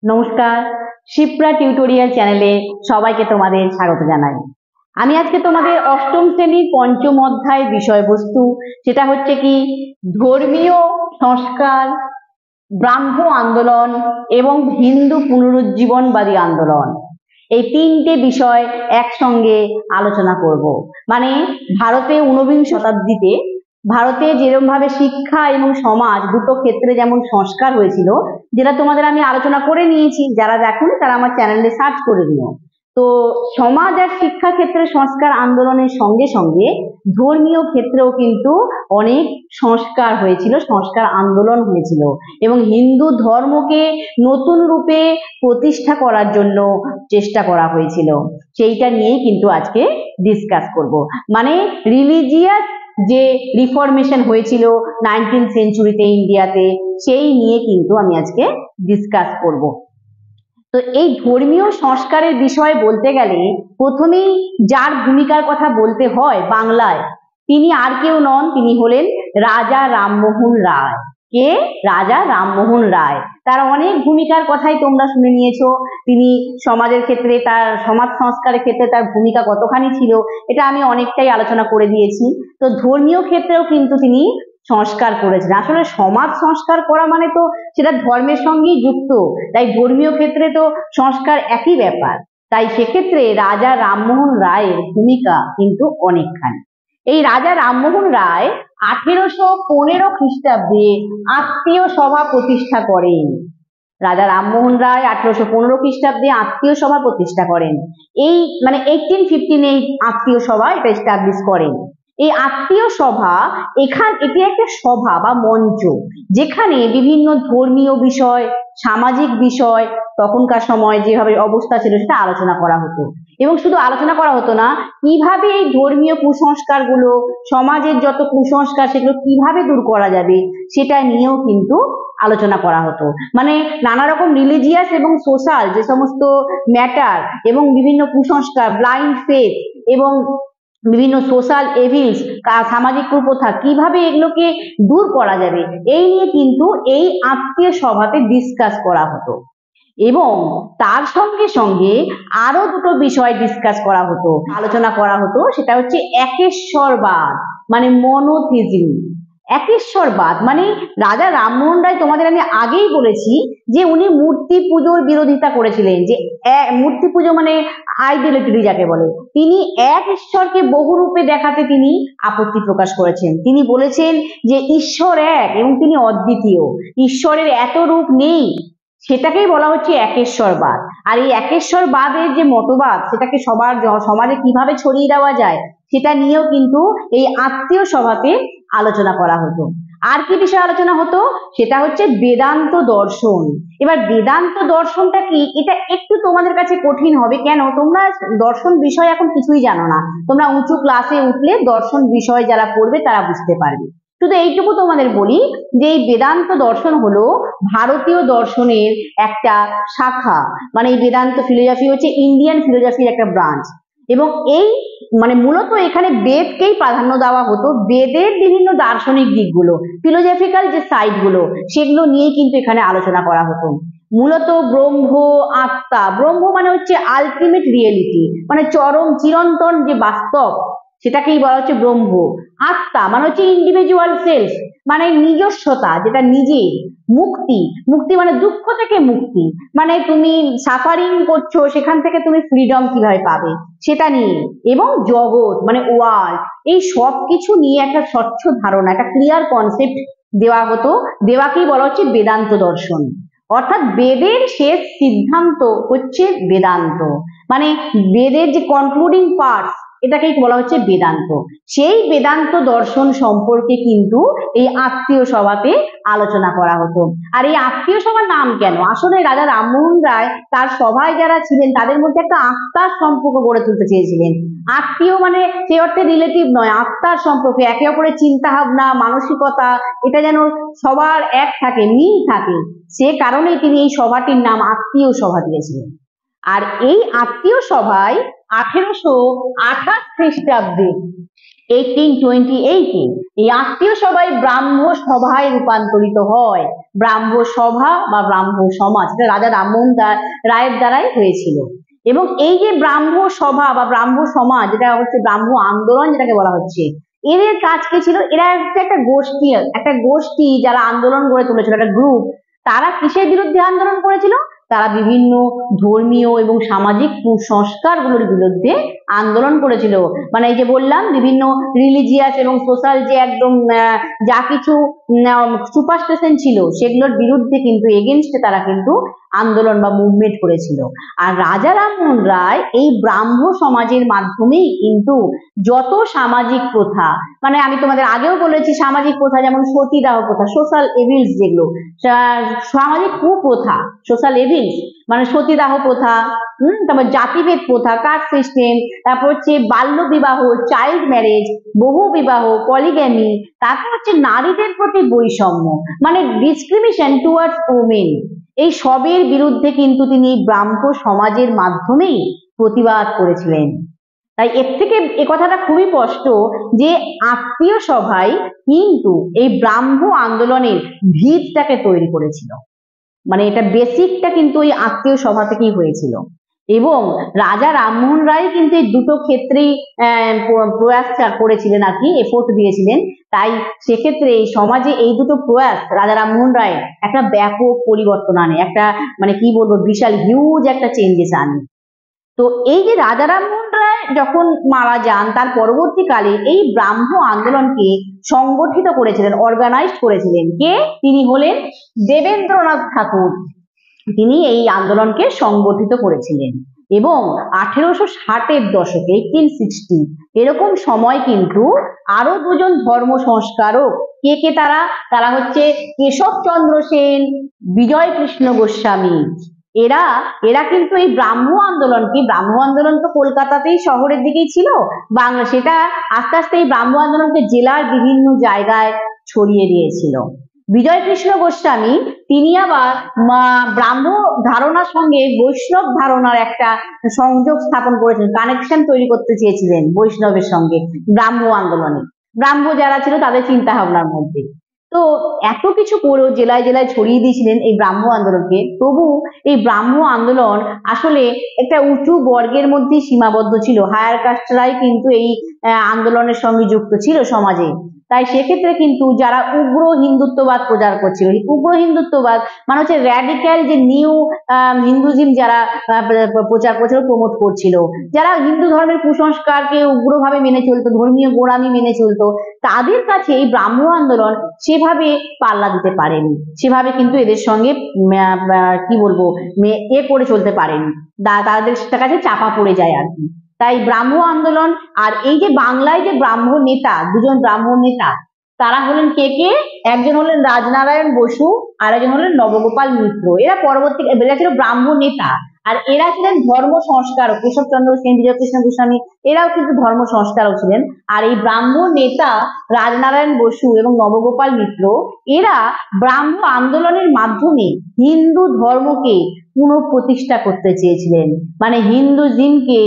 নমস্কার, শিপ্রা টিউটোরিয়াল চ্যানেলে সবাইকে তোমাদের স্বাগত জানাই। আমি আজকে তোমাদের অষ্টম শ্রেণীর পঞ্চম অধ্যায় বিষয়বস্তু, সেটা হচ্ছে কি ধর্মীয় সংস্কার, ব্রাহ্ম আন্দোলন এবং হিন্দু পুনরুজ্জীবনবাদী আন্দোলন, এই তিনটে বিষয় একসঙ্গে আলোচনা করব। মানে ভারতে ঊনবিংশ শতাব্দীতে ভারতে যেরকম ভাবে শিক্ষা এবং সমাজ দুটো ক্ষেত্রে যেমন সংস্কার হয়েছিল, যেটা তোমাদের আমি আলোচনা করে নিয়েছি, যারা দেখোনি তারা আমার চ্যানেলে সার্চ করে নিও। তো সমাজ আর শিক্ষা ক্ষেত্রে সংস্কার আন্দোলনের সঙ্গে সঙ্গে ধর্মীয় ক্ষেত্রেও কিন্তু অনেক সংস্কার হয়েছিল, সংস্কার আন্দোলন হয়েছিল এবং হিন্দু ধর্মকে নতুন রূপে প্রতিষ্ঠা করার জন্য চেষ্টা করা হয়েছিল। সেইটা নিয়েই কিন্তু আজকে ডিসকাস করব। মানে রিলিজিয়াস যে রিফরমেশন হয়েছিল 19th সেঞ্চুরিতে ইন্ডিয়াতে, সেই নিয়ে কিন্তু আমি আজকে ডিসকাস করব। তো এই ধর্মীয় সংস্কারের বিষয়ে বলতে গেলে প্রথমেই যার ভূমিকার কথা বলতে হয় বাংলায়, তিনি আর কেউ নন, তিনি হলেন রাজা রামমোহন রায়। কে? রাজা রামমোহন রায়। তার অনেক ভূমিকার কথাই তোমরা শুনে নিয়েছো। তিনি সমাজের ক্ষেত্রে, তার সমাজ সংস্কারের ক্ষেত্রে তার ভূমিকা কতখানি ছিল এটা আমি অনেকটাই আলোচনা করে দিয়েছি। তো ধর্মীয় ক্ষেত্রেও কিন্তু তিনি সংস্কার করেছেন। আসলে সমাজ সংস্কার করা মানে তো সেটা ধর্মের সঙ্গেই যুক্ত, তাই ধর্মীয় ক্ষেত্রে তো সংস্কার একই ব্যাপার। তাই সেক্ষেত্রে রাজা রামমোহন রায়ের ভূমিকা কিন্তু অনেকখানি। এই রাজা রামমোহন রায় 1815 খ্রিস্টাব্দে আত্মীয় সভা প্রতিষ্ঠা করেন। রাজা রামমোহন রায় 1815 খ্রিস্টাব্দে আত্মীয় সভা প্রতিষ্ঠা করেন। এই মানে 1858 আত্মীয় সভা এটা এস্টাবলিশ করেন। এই আত্মীয় সভা এটি একটা সভা বা মঞ্চ, যেখানে বিভিন্ন ধর্মীয় বিষয়, সামাজিক বিষয়, তখনকার সময় যেভাবে অবস্থা ছিল সেটা আলোচনা করা হতো। এবং শুধু আলোচনা করা হতো না, কিভাবে এই ধর্মীয় কুসংস্কারগুলো, সমাজের যত কুসংস্কার সেগুলো কিভাবে দূর করা যাবে সেটা নিয়েও কিন্তু আলোচনা করা হতো। মানে নানা রকম রিলিজিয়াস এবং সোশ্যাল যে সমস্ত ম্যাটার এবং বিভিন্ন কুসংস্কার, ব্লাইন্ড ফেথ এবং বিভিন্ন সোশ্যাল এভিলস, সামাজিক কুপ্রথা, কিভাবে এগুলোকে দূর করা যাবে এই নিয়ে কিন্তু এই আত্মীয় সভাতে ডিসকাস করা হতো। এবং তার সঙ্গে সঙ্গে আরো দুটো বিষয় ডিসকাস করা হতো, আলোচনা করা হতো, সেটা হচ্ছে একেশ্বরবাদ মানে মনোথিজম। একেশ্বরবাদ মানে রাজা রামমোহন রায়, তোমাদের আমি আগেই বলেছি যে উনি মূর্তি পুজোর বিরোধিতা করেছিলেন, যে মূর্তি পুজো মানে আইডেলিটি যাকে বলে, তিনি এক ঈশ্বরকে বহু রূপে দেখাতে তিনি আপত্তি প্রকাশ করেছেন। তিনি বলেছেন যে ঈশ্বর এক এবং তিনি অদ্বিতীয়, ঈশ্বরের এত রূপ নেই, সেটাকেই বলা হচ্ছে একেশ্বরবাদ। আর এই একেশ্বরবাদের যে মতবাদ, সেটাকে সমাজে কিভাবে ছড়িয়ে দেওয়া যায় সেটা নিয়েও কিন্তু এই আত্মীয় সভাতে আলোচনা করা হতো। আর কি বিষয় আলোচনা হতো? সেটা হচ্ছে বেদান্ত দর্শন। এবার বেদান্ত দর্শনটা কি, এটা একটু তোমাদের কাছে কঠিন হবে। কেন? তোমরা দর্শন বিষয় এখন কিছুই জানো না। তোমরা উঁচু ক্লাসে উঠলে দর্শন বিষয় যারা পড়বে তারা বুঝতে পারবে। শুধু এইটুকু তোমাদের বলি যে এই বেদান্ত দর্শন হলো ভারতীয় দর্শনের একটা শাখা। মানে এই বেদান্ত ফিলোসফি হচ্ছে ইন্ডিয়ান ফিলোসফির একটা ব্রাঞ্চ। এবং এই মানে মূলত এখানে বেদকেই প্রাধান্য দেওয়া হতো। বেদের বিভিন্ন দার্শনিক দিকগুলো, ফিলোসফিক্যাল যে সাইডগুলো, সেগুলো নিয়ে কিন্তু এখানে আলোচনা করা হতো। মূলত ব্রহ্ম, আত্মা, ব্রহ্ম মানে হচ্ছে আলটিমেট রিয়েলিটি, মানে চরম চিরন্তন যে বাস্তব, সেটাকেই বলা হচ্ছে ব্রহ্ম। আত্মা মানে হচ্ছে ইন্ডিভিজুয়াল সেলফ, মানে নিজস্বতা, যেটা নিজের। মুক্তি, মুক্তি মানে দুঃখ থেকে মুক্তি, মানে তুমি সাফারিং করছো সেখান থেকে তুমি ফ্রিডম কিভাবে পাবে সেটা নিয়ে। এবং জগৎ মানে ওয়ার্ল্ড, এই সব কিছু নিয়ে একটা স্বচ্ছ ধারণা, একটা ক্লিয়ার কনসেপ্ট দেওয়া হতো। দেওয়াকেই বলা হচ্ছে বেদান্ত দর্শন। অর্থাৎ বেদের শেষ সিদ্ধান্ত হচ্ছে বেদান্ত, মানে বেদের যে কনক্লুডিং পার্টস, এটাকেই বলা হচ্ছে বেদান্ত। সেই বেদান্ত দর্শন সম্পর্কে কিন্তু এই আত্মীয় সভাতে আলোচনা করা হতো। আর এই আত্মীয় সভার নাম কেন? আসলে রাজা রামমোহন রায় তার সভায় যারা ছিলেন তাদের মধ্যে একটা আত্মার সম্পর্ক গড়ে তুলতে চেয়েছিলেন। আত্মীয় মানে সেই অর্থে রিলেটিভ নয়, আত্মার সম্পর্কে, একে অপরের চিন্তা ভাবনা, মানসিকতা, এটা যেন সবার এক থাকে, মিল থাকে। সে কারণেই তিনি এই সভাটির নাম আত্মীয় সভা দিয়েছিলেন। আর এই আত্মীয় সভায় 1828 খ্রিস্টাব্দে 1828 এই আত্মীয় সবাই ব্রাহ্ম সভায় রূপান্তরিত হয়। ব্রাহ্ম সভা বা ব্রাহ্ম সমাজ, এটা রাজা রামমোহন রায়ের দ্বারাই হয়েছিল। এবং এই যে ব্রাহ্ম সভা বা ব্রাহ্ম সমাজ, যেটা হচ্ছে ব্রাহ্ম আন্দোলন যেটাকে বলা হচ্ছে, এদের কাজ কি ছিল? এরা একটা গোষ্ঠী যারা আন্দোলন গড়ে তুলেছিল, একটা গ্রুপ। তারা কিসের বিরুদ্ধে আন্দোলন করেছিল? তারা বিভিন্ন ধর্মীয় এবং সামাজিক কুসংস্কারগুলোর বিরুদ্ধে আন্দোলন করেছিল। মানে এই যে বললাম, বিভিন্ন রিলিজিয়াস এবং সোশ্যাল যে একদম যা কিছু সুপারস্টিশন ছিল, সেগুলোর বিরুদ্ধে কিন্তু এগেনস্টে তারা কিন্তু আন্দোলন বা মুভমেন্ট করেছিল। আর রাজা রামমোহন রায় এই ব্রাহ্ম সমাজের মাধ্যমেই কিন্তু যত সামাজিক প্রথা, মানে আমি তোমাদের আগেও বলেছি, সামাজিক প্রথা যেমন সতীদাহ প্রথা, সোশ্যাল এভিলস, যেগুলো সামাজিক কুপ্রথা, সোশ্যাল এভিলস মানে সতীদাহ প্রথা, তারপর জাতিভেদ প্রথা, কাস্ট সিস্টেম, তারপর হচ্ছে বাল্য বিবাহ, চাইল্ড ম্যারেজ, বহু বিবাহ, পলিগ্যামি, তারপর হচ্ছে নারীদের প্রতি বৈষম্য, মানে ডিসক্রিমিনেশন টুয়ার্ডস ওমেন, এই সবের বিরুদ্ধে কিন্তু তিনি ব্রাহ্ম সমাজের মাধ্যমেই প্রতিবাদ করেছিলেন। তাই এর থেকে এ কথাটা খুবই স্পষ্ট যে আত্মীয় সভাই কিন্তু এই ব্রাহ্ম আন্দোলনের ভিতটাকে তৈরি করেছিল। মানে এটা বেসিকটা কিন্তু ওই আত্মীয় সভা থেকেই হয়েছিল। এবং রাজা রামমোহন রায় কিন্তু এই দুটো ক্ষেত্রেই প্রয়াস করেছিলেন আর কি, এফোর্ট দিয়েছিলেন। তাই সেক্ষেত্রে এই সমাজে এই দুটো প্রয়াস রাজা রামমোহন রায় একটা ব্যাপক পরিবর্তন আনে, একটা মানে কি বলবো, বিশাল হিউজ একটা চেঞ্জেস আনে। তো এই যে রাজা রামমোহন রায় যখন মারা যান, তার পরবর্তীকালে এই ব্রাহ্ম আন্দোলনকে সংগঠিত করেছিলেন, অর্গানাইজড করেছিলেন কে? তিনি হলেন দেবেন্দ্রনাথ ঠাকুর। তিনি এই আন্দোলনকে সংগঠিত করেছিলেন। এবং 1860-এর দশকে 1860 এরকম সময় কিন্তু আরো দুজন ধর্ম সংস্কারক, কে তারা? তারা হচ্ছে কেশবচন্দ্র সেন, বিজয় কৃষ্ণ গোস্বামী। এরা কিন্তু এই ব্রাহ্ম আন্দোলন তো কলকাতাতেই শহরের দিকেই ছিল, বাংলা সেটা আস্তে আস্তে এই ব্রাহ্ম আন্দোলনকে জেলার বিভিন্ন জায়গায় ছড়িয়ে দিয়েছিল। বিজয় কৃষ্ণ গোস্বামী তিনি আবার ব্রাহ্ম ধারণার সঙ্গে বৈষ্ণব ধারণার একটা সংযোগ স্থাপন করেছেন, কানেকশন তৈরি করতে চেয়েছিলেন বৈষ্ণবের সঙ্গে ব্রাহ্ম আন্দোলনে, ব্রাহ্ম যারা ছিল তাদের চিন্তা ভাবনার মধ্যে। তো এত কিছু করেও জেলায় জেলায় ছড়িয়ে দিয়েছিলেন এই ব্রাহ্ম আন্দোলনকে। তবু এই ব্রাহ্ম আন্দোলন আসলে একটা উঁচু বর্গের মধ্যে সীমাবদ্ধ ছিল, হায়ার কাস্টরাই কিন্তু এই আন্দোলনের সঙ্গে যুক্ত ছিল সমাজে। তাই সেক্ষেত্রে কিন্তু যারা উগ্র হিন্দুত্ববাদ প্রচার করছিল, উগ্র হিন্দুত্ববাদ মানে হচ্ছে র্যাডিক্যাল যে নিউ হিন্দুইজম যারা প্রচার করছিল, প্রমোট করছিল, যারা হিন্দু ধর্মের কুসংস্কারকে উগ্রভাবে মেনে চলতো, ধর্মীয় গোঁড়ামি মেনে চলতো, তাদের কাছে এই ব্রাহ্ম আন্দোলন সেভাবে পাল্লা দিতে পারেনি, সেভাবে কিন্তু এদের সঙ্গে কি বলবো করে চলতে পারেনি, তাদের কাছে চাপা পড়ে যায় আর কি। তাই ব্রাহ্ম আন্দোলন আর এই যে বাংলায় যে ব্রাহ্ম নেতা, দুজন ব্রাহ্ম নেতা, তারা হলেন কে? একজন হলেন রাজনারায়ণ বসু, আর একজন হলেন নবগোপাল মিত্র। এরা এরা ছিল ব্রাহ্ম নেতা, আর এরা ছিলেন ধর্ম সংস্কারক। কেশবচন্দ্র সেন, বিজয় কৃষ্ণ গোস্বামী এরাও কিন্তু ধর্ম সংস্কারক ছিলেন। আর এই ব্রাহ্ম নেতা রাজনারায়ণ বসু এবং নবগোপাল মিত্র, এরা ব্রাহ্ম আন্দোলনের মাধ্যমে হিন্দু ধর্মকে পুনঃপ্রতিষ্ঠা করতে চেয়েছিলেন, মানে হিন্দুইজমকে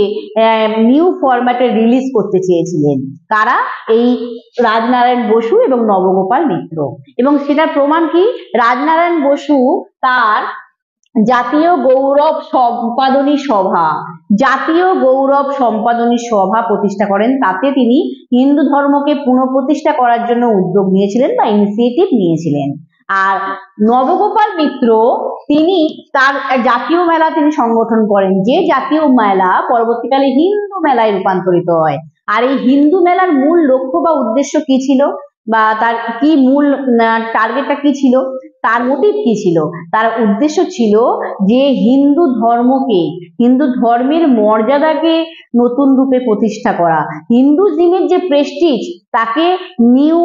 নিউ ফরম্যাটে রিলিজ করতে চেয়েছিলেন। কারা? এই রাজনারায়ণ বসু এবং নবগোপাল মিত্র। এবং সেটার প্রমাণ কি? রাজনারায়ণ বসু তার জাতীয় গৌরব সম্পাদনী সভা প্রতিষ্ঠা করেন। তাতে তিনি হিন্দু ধর্মকে পুনঃপ্রতিষ্ঠা করার জন্য উদ্যোগ নিয়েছিলেন বা ইনিশিয়েটিভ নিয়েছিলেন। আর নবগোপাল মিত্র তিনি তার জাতীয় মেলা তিনি সংগঠন করেন, যে জাতীয় মেলা পরবর্তীকালে হিন্দু মেলায় রূপান্তরিত হয়। আর এই হিন্দু মেলার মূল লক্ষ্য বা উদ্দেশ্য কি ছিল, বা তার কি মূল টার্গেটটা কি ছিল, তার মোটিভ কি ছিল? তার উদ্দেশ্য ছিল যে হিন্দু ধর্মের মর্যাদাকে নতুন রূপে প্রতিষ্ঠা করা, হিন্দুইজমের যে প্রেস্টিজ তাকে নিউ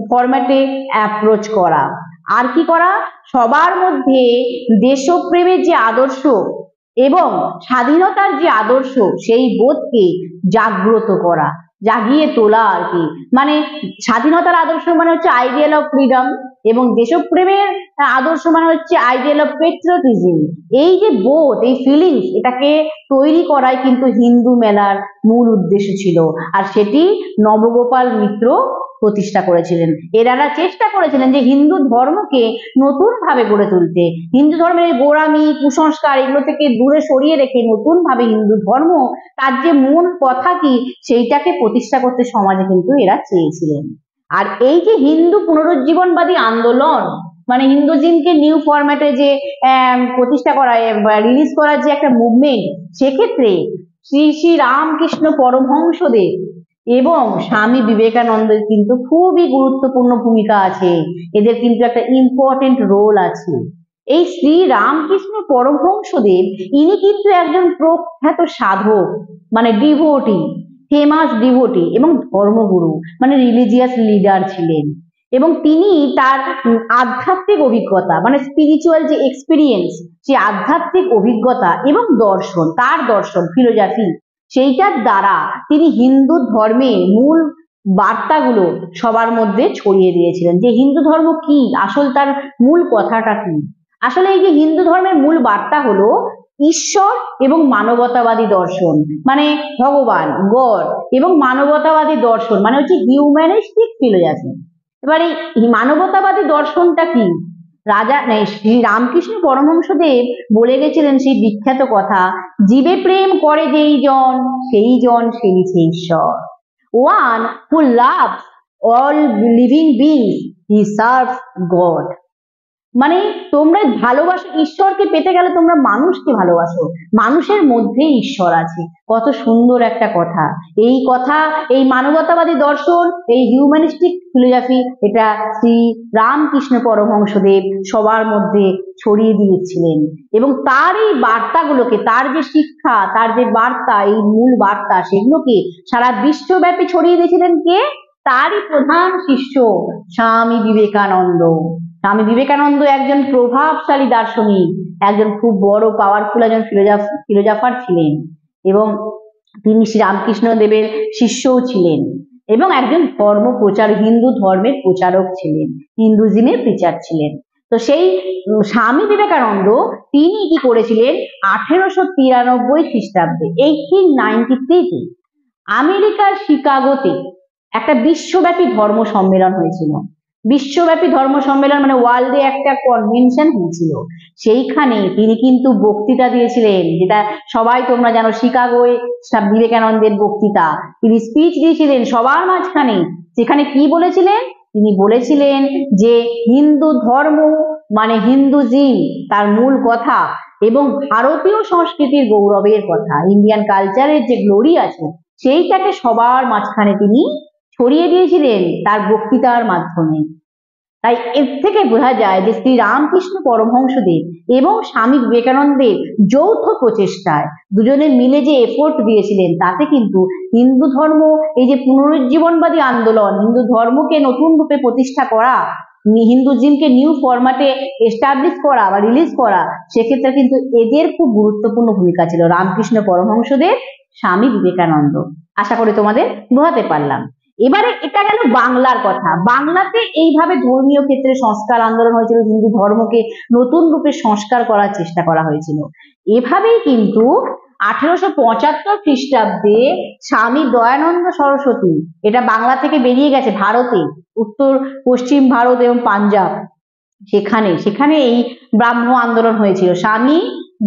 ফরম্যাটে অ্যাপ্রোচ করা, আর কি করা? সবার মধ্যে দেশপ্রেমের যে আদর্শ এবং স্বাধীনতার যে আদর্শ, সেই বোধকে জাগ্রত করা, জাগিয়ে তোলা আর কি। মানে স্বাধীনতার আদর্শ মানে হচ্ছে আইডিয়াল অফ ফ্রিডম, এবং দেশপ্রেমের আদর্শ মানে হচ্ছে আইডিয়াল অফ পেট্রিয়টিজম। এই যে বোধ, এই ফিলিংস, এটাকে তৈরি করাই কিন্তু হিন্দু মেলার মূল উদ্দেশ্য ছিল, আর সেটি নবগোপাল মিত্র প্রতিষ্ঠা করেছিলেন। এনারা চেষ্টা করেছিলেন যে হিন্দু ধর্মকে নতুন ভাবে গড়ে তুলতে, হিন্দু ধর্মের গোড়ামি, কুসংস্কার এগুলো থেকে দূরে সরিয়ে রেখে নতুন ভাবে হিন্দু ধর্ম তার যে মূল কথা কি সেইটাকে প্রতিষ্ঠা করতে সমাজে কিন্তু এরা চেয়েছিলেন। আর এই যে হিন্দু পুনরুজ্জীবনবাদী আন্দোলন মানে হিন্দুজিমকে নিউ ফরম্যাটে যে প্রতিষ্ঠা করা বা রিলিজ করার যে একটা মুভমেন্ট, সেক্ষেত্রে শ্রী শ্রী রামকৃষ্ণ পরমহংসদেব এবং স্বামী বিবেকানন্দের কিন্তু খুবই গুরুত্বপূর্ণ ভূমিকা আছে, এদের কিন্তু একটা ইম্পর্টেন্ট রোল আছে। এই শ্রী রামকৃষ্ণ পরমহংসদেব ইনি কিন্তু একজন প্রখ্যাত সাধক মানে ডিভোটি, ফেমাস ডিভোটি এবং ধর্মগুরু মানে রিলিজিয়াস লিডার ছিলেন। এবং তিনি তার আধ্যাত্মিক অভিজ্ঞতা মানে স্পিরিচুয়াল যে এক্সপিরিয়েন্স, সেই আধ্যাত্মিক অভিজ্ঞতা এবং দর্শন, তার দর্শন ফিলোজফি, সেইটার দ্বারা তিনি হিন্দু ধর্মের মূল বার্তাগুলো সবার মধ্যে ছড়িয়ে দিয়েছিলেন যে হিন্দু ধর্ম কি, আসল তার মূল কথাটা কি। আসলে এই যে হিন্দু ধর্মের মূল বার্তা হলো ঈশ্বর এবং মানবতাবাদী দর্শন মানে ভগবান গড, এবং মানবতাবাদী দর্শন মানে হচ্ছে হিউম্যানিস্টিক ফিলোজফি। এবার এই মানবতাবাদী দর্শনটা কি, রাজা শ্রী রামকৃষ্ণ পরমহংসদেব বলে গেছিলেন সেই বিখ্যাত কথা, জীবে প্রেম করে যেই জন সেই জন সেবিছে ঈশ্বর। One who loves all living beings he serves god. মানে তোমরা ভালোবাসো ঈশ্বরকে পেতে গেলে তোমরা মানুষকে ভালোবাসো, মানুষের মধ্যে ঈশ্বর আছে। কত সুন্দর একটা কথা। এই কথা, এই মানবতাবাদী দর্শন, এই হিউম্যানিস্টিক ফিলোজফি, এটা শ্রী রামকৃষ্ণ পরমহংসদেব সবার মধ্যে ছড়িয়ে দিয়েছিলেন। এবং তার এই বার্তাগুলোকে, তার যে শিক্ষা, তার যে বার্তা, এই মূল বার্তা, সেগুলোকে সারা বিশ্বব্যাপী ছড়িয়ে দিয়েছিলেন কে? তারই প্রধান শিষ্য স্বামী বিবেকানন্দ। স্বামী বিবেকানন্দ একজন প্রভাবশালী দার্শনিক, একজন খুব বড় পাওয়ারফুল একজন ফিলোজফার ছিলেন, এবং তিনি শ্রী রামকৃষ্ণ দেবের শিষ্যও ছিলেন এবং একজন ধর্ম প্রচার, হিন্দু ধর্মের প্রচারক ছিলেন, হিন্দুজিমের প্রিচার ছিলেন। তো সেই স্বামী বিবেকানন্দ তিনি কি করেছিলেন 1893 খ্রিস্টাব্দে 1893 আমেরিকার শিকাগোতে একটা বিশ্বব্যাপী ধর্ম সম্মেলন হয়েছিল। বিশ্বব্যাপী ধর্ম সম্মেলন মানে ওয়ার্ল্ডে একটা কনভেনশন হয়েছিল, সেইখানে তিনি কিন্তু বক্তৃতা দিয়েছিলেন, যেটা সবাই তোমরা জানো শিকাগোয় বিবেকানন্দের বক্তৃতা। তিনি স্পিচ দিয়েছিলেন সবার মাঝখানে, সেখানে কি বলেছিলেন? তিনি বলেছিলেন যে হিন্দু ধর্ম মানে হিন্দুজিম তার মূল কথা এবং ভারতীয় সংস্কৃতির গৌরবের কথা, ইন্ডিয়ান কালচারের যে গ্লোরি আছে সেইটাকে সবার মাঝখানে তিনি ছড়িয়ে দিয়েছিলেন তার বক্তৃতার মাধ্যমে। তাই এর থেকে বোঝা যায় যে শ্রী রামকৃষ্ণ পরমহংসদেব এবং স্বামী বিবেকানন্দের যৌথ প্রচেষ্টায় দুজনে মিলে যে এফোর্ট দিয়েছিলেন, তাতে কিন্তু হিন্দু ধর্ম এই যে পুনরুজ্জীবনবাদী আন্দোলন, হিন্দু ধর্মকে নতুন রূপে প্রতিষ্ঠা করা, হিন্দুজিমকে নিউ ফরম্যাটে এস্টাবলিশ করা বা রিলিজ করা, সেক্ষেত্রে কিন্তু এদের খুব গুরুত্বপূর্ণ ভূমিকা ছিল, রামকৃষ্ণ পরমহংসদেব, স্বামী বিবেকানন্দ। আশা করি তোমাদের বোঝাতে পারলাম। এবারে এটা গেল বাংলার কথা। বাংলাতে এইভাবে ধর্মীয় ক্ষেত্রে সংস্কার আন্দোলন হয়েছিল, হিন্দু ধর্মকে নতুন রূপে সংস্কার করার চেষ্টা করা হয়েছিল। এভাবেই কিন্তু 1875 খ্রিস্টাব্দে স্বামী দয়ানন্দ সরস্বতী, এটা বাংলা থেকে বেরিয়ে গেছে ভারতে, উত্তর পশ্চিম ভারত এবং পাঞ্জাব, সেখানে সেখানে এই ব্রাহ্ম আন্দোলন হয়েছিল। স্বামী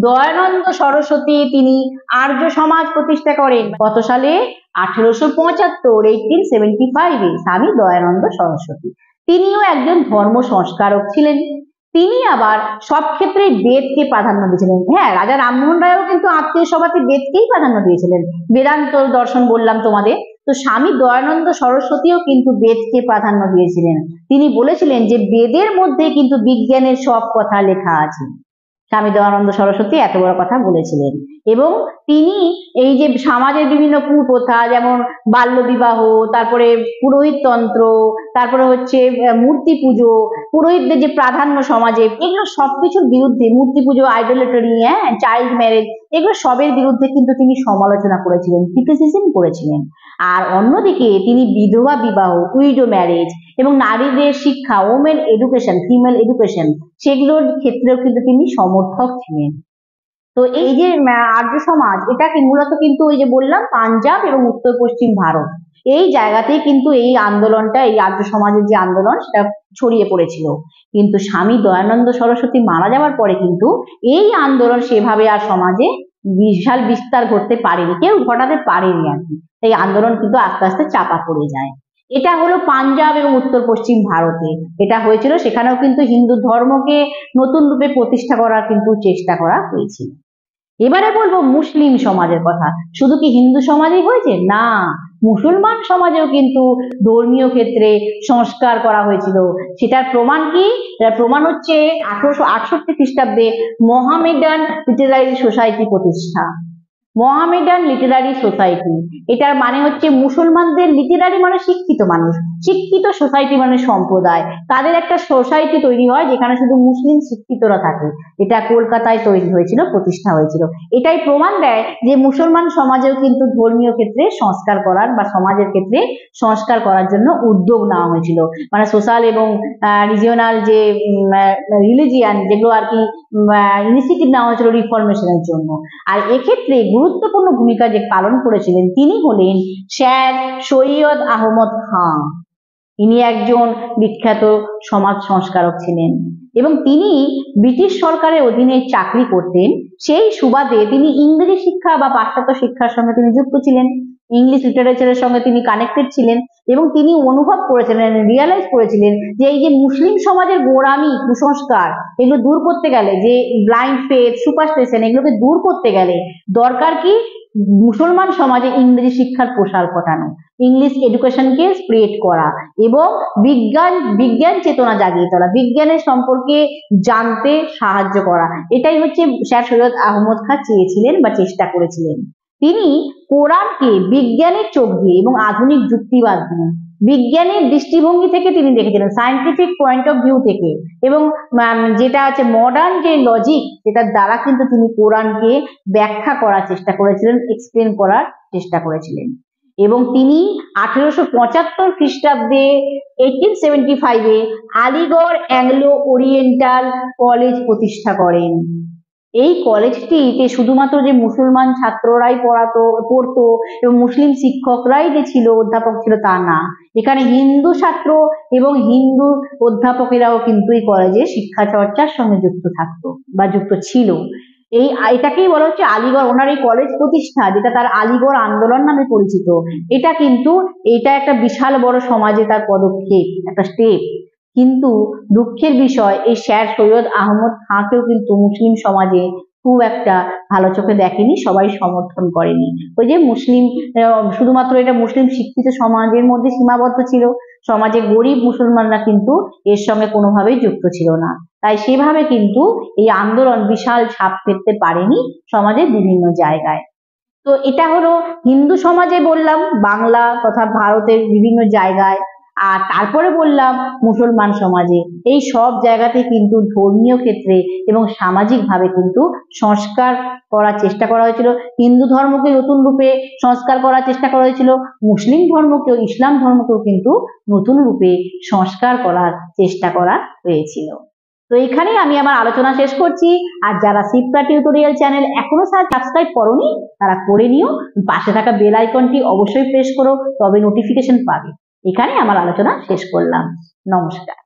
দয়ানন্দ সরস্বতী তিনি আর্য সমাজ প্রতিষ্ঠা করেন কত সালে? 1875 স্বামী দয়ানন্দ সরস্বতী। তিনিও একজন ধর্ম সংস্কারক ছিলেন। তিনি আবার সব ক্ষেত্রে বেদকে প্রাধান্য দিয়েছিলেন। হ্যাঁ, রাজা রামমোহন রায়ও কিন্তু আত্মীয় সভাতে বেদকেই প্রাধান্য দিয়েছিলেন, বেদান্ত দর্শন বললাম তোমাদের। তো স্বামী দয়ানন্দ সরস্বতীও কিন্তু বেদকে প্রাধান্য দিয়েছিলেন। তিনি বলেছিলেন যে বেদের মধ্যে কিন্তু বিজ্ঞানের সব কথা লেখা আছে। স্বামী দয়ানন্দ সরস্বতী এত বড় কথা বলেছিলেন। এবং তিনি এই যে সমাজের বিভিন্ন কুপ্রথা, যেমন বাল্য বিবাহ, তারপরে পুরোহিত তন্ত্র, তারপরে হচ্ছে মূর্তি পুজো, পুরোহিতদের যে প্রাধান্য সমাজে, এগুলো সবকিছুর বিরুদ্ধে, মূর্তি পুজো, আইডোলেটরি, চাইল্ড ম্যারেজ, এগুলো সবের বিরুদ্ধে কিন্তু তিনি সমালোচনা করেছিলেন, ক্রিটিসিজম করেছিলেন। আর অন্যদিকে তিনি বিধবা বিবাহ, উইডো ম্যারেজ এবং নারীদের শিক্ষা, ওমেন এডুকেশন, ফিমেল এডুকেশন, সেগুলোর ক্ষেত্রেও কিন্তু তিনি সমর্থক ছিলেন। তো এই যে আর্য সমাজ, এটা কি মূলত কিন্তু ওই যে বললাম পাঞ্জাব এবং উত্তর পশ্চিম ভারত, এই জায়গাতেই কিন্তু এই আন্দোলনটা, এই আর্য সমাজের যে আন্দোলন সেটা ছড়িয়ে পড়েছিল। কিন্তু স্বামী দয়ানন্দ সরস্বতী মারা যাওয়ার পরে কিন্তু এই আন্দোলন সেভাবে আর সমাজে বিশাল বিস্তার ঘটতে পারেনি, কেউ ঘটাতে পারেনি আর কি। এই আন্দোলন কিন্তু আস্তে আস্তে চাপা পড়ে যায়। এটা হলো পাঞ্জাব এবং উত্তর পশ্চিম ভারতে এটা হয়েছিল, সেখানেও কিন্তু হিন্দু ধর্মকে নতুন রূপে প্রতিষ্ঠা করার কিন্তু চেষ্টা করা হয়েছিল। এবারে বলবো মুসলিম সমাজের কথা। শুধু কি হিন্দু সমাজেই হয়েছে? না, মুসলমান সমাজেও কিন্তু ধর্মীয় ক্ষেত্রে সংস্কার করা হয়েছিল। সেটার প্রমাণ কি? এটার প্রমাণ হচ্ছে 1868 খ্রিস্টাব্দে মোহামেডান লিটারারি সোসাইটি প্রতিষ্ঠা। মোহামেডান লিটারারি সোসাইটি, এটার মানে হচ্ছে মুসলমানদের, লিটারারি মানে শিক্ষিত মানুষ, শিক্ষিত সোসাইটি মানে সম্প্রদায়, তাদের একটা সোসাইটি তৈরি হয় যেখানে শুধু মুসলিম শিক্ষিতরা থাকে। এটা কলকাতায় তৈরি হয়েছিল, প্রতিষ্ঠা হয়েছিল। এটাই প্রমাণ দেয় যে মুসলমান সমাজেও কিন্তু ধর্মীয় ক্ষেত্রে সংস্কার করার বা সমাজের ক্ষেত্রে সংস্কার করার জন্য উদ্যোগ নেওয়া হয়েছিল। মানে সোশ্যাল এবং রিজিওনাল যে রিলিজিয়ান যেগুলো আর কি ইনিশিয়েটিভ নেওয়া হয়েছিল রিফরমেশনের জন্য। আর এক্ষেত্রে গুরুত্বপূর্ণ ভূমিকা যে পালন করেছিলেন তিনি হলেন স্যার সৈয়দ আহমদ খান। ইনি একজন বিখ্যাত সমাজ সংস্কারক ছিলেন এবং তিনি ব্রিটিশ সরকারের অধীনে চাকরি করতেন। সেই সুবাদে তিনি ইংরেজি শিক্ষা বা পাশ্চাত্য শিক্ষার সঙ্গে তিনি যুক্ত ছিলেন, ইংলিশ লিটারেচারের সঙ্গে তিনি কানেক্টেড ছিলেন এবং তিনি অনুভব করেছিলেন, রিয়ালাইজ করেছিলেন যে এই যে মুসলিম সমাজের গোঁড়ামি, কুসংস্কার, এগুলো দূর করতে গেলে, যে ব্লাইন্ড ফেথ, সুপারস্টিশন, এগুলোকে দূর করতে গেলে দরকার কি? মুসলমান সমাজে ইংরেজি শিক্ষার প্রসার ঘটানো, ইংলিশ এডুকেশনকে স্প্রেড করা এবং বিজ্ঞান চেতনা জাগিয়ে তোলা, বিজ্ঞানের সম্পর্কে জানতে সাহায্য করা। এটাই হচ্ছে স্যার সৈয়দ আহমদ খান চেয়েছিলেন বা চেষ্টা করেছিলেন। তিনি কোরআনকে বিজ্ঞানের চোখ দিয়ে এবং আধুনিক যুক্তিবাদ দিয়ে, বিজ্ঞানের দৃষ্টিভঙ্গি থেকে তিনি দেখেছিলেন, সায়েন্টিফিক পয়েন্ট অফ ভিউ থেকে, এবং যেটা আছে মডার্ন যে লজিক, যেটার দ্বারা কিন্তু তিনি কোরআনকে ব্যাখ্যা করার চেষ্টা করেছিলেন, এক্সপ্লেন করার চেষ্টা করেছিলেন। এবং তিনি 1875 খ্রিস্টাব্দে 1875 আলিগড় অ্যাংলো ওরিয়েন্টাল কলেজ প্রতিষ্ঠা করেন। এই কলেজটিতে শুধুমাত্র যে মুসলমান ছাত্ররাই পড়তো এবং মুসলিম শিক্ষকরাই যে ছিল, অধ্যাপক ছিল, তা না। এখানে হিন্দু ছাত্র এবং হিন্দু অধ্যাপকেরাও কিন্তু এই কলেজে শিক্ষা চর্চার সঙ্গে যুক্ত থাকতো বা যুক্ত ছিল। এটাকেই বলা হচ্ছে আলিগড়, ওনার এই কলেজ প্রতিষ্ঠা, যেটা তার আলিগড় আন্দোলন নামে পরিচিত। এটা একটা বিশাল বড় সমাজে তার পদক্ষেপ, একটা স্টেপ। কিন্তু দুঃখের বিষয়, এই স্যার সৈয়দ আহমদ খাঁকেও কিন্তু মুসলিম সমাজে খুব একটা ভালো চোখে দেখেনি, সবাই সমর্থন করেনি। ওই যে শুধুমাত্র এটা মুসলিম শিক্ষিত সমাজের মধ্যে সীমাবদ্ধ ছিল, সমাজে গরিব মুসলমানরা কিন্তু এর সঙ্গে কোনোভাবেই যুক্ত ছিল না। তাই সেভাবে কিন্তু এই আন্দোলন বিশাল ছাপ ফেলতে পারেনি সমাজের বিভিন্ন জায়গায়। তো এটা হলো হিন্দু সমাজে বললাম, বাংলা তথা ভারতের বিভিন্ন জায়গায়। আর তারপরে বললাম মুসলমান সমাজে। এই সব জায়গাতে কিন্তু ধর্মীয় ক্ষেত্রে এবং সামাজিক ভাবে কিন্তু সংস্কার করার চেষ্টা করা হয়েছিল। হিন্দু ধর্মকে নতুন রূপে সংস্কার করার চেষ্টা করা হয়েছিল, মুসলিম ধর্মকেও, ইসলাম ধর্মকেও কিন্তু নতুন রূপে সংস্কার করার চেষ্টা করা হয়েছিল। তো এখানেই আমি আমার আলোচনা শেষ করছি। আর যারা শিপ্রা টিউটোরিয়াল চ্যানেল এখনো সাবস্ক্রাইব করোনি তারা করে নিও, পাশে থাকা বেল আইকনটি অবশ্যই প্রেস করো, তবে নোটিফিকেশন পাবে। এখানে আমার আলোচনা শেষ করলাম। নমস্কার।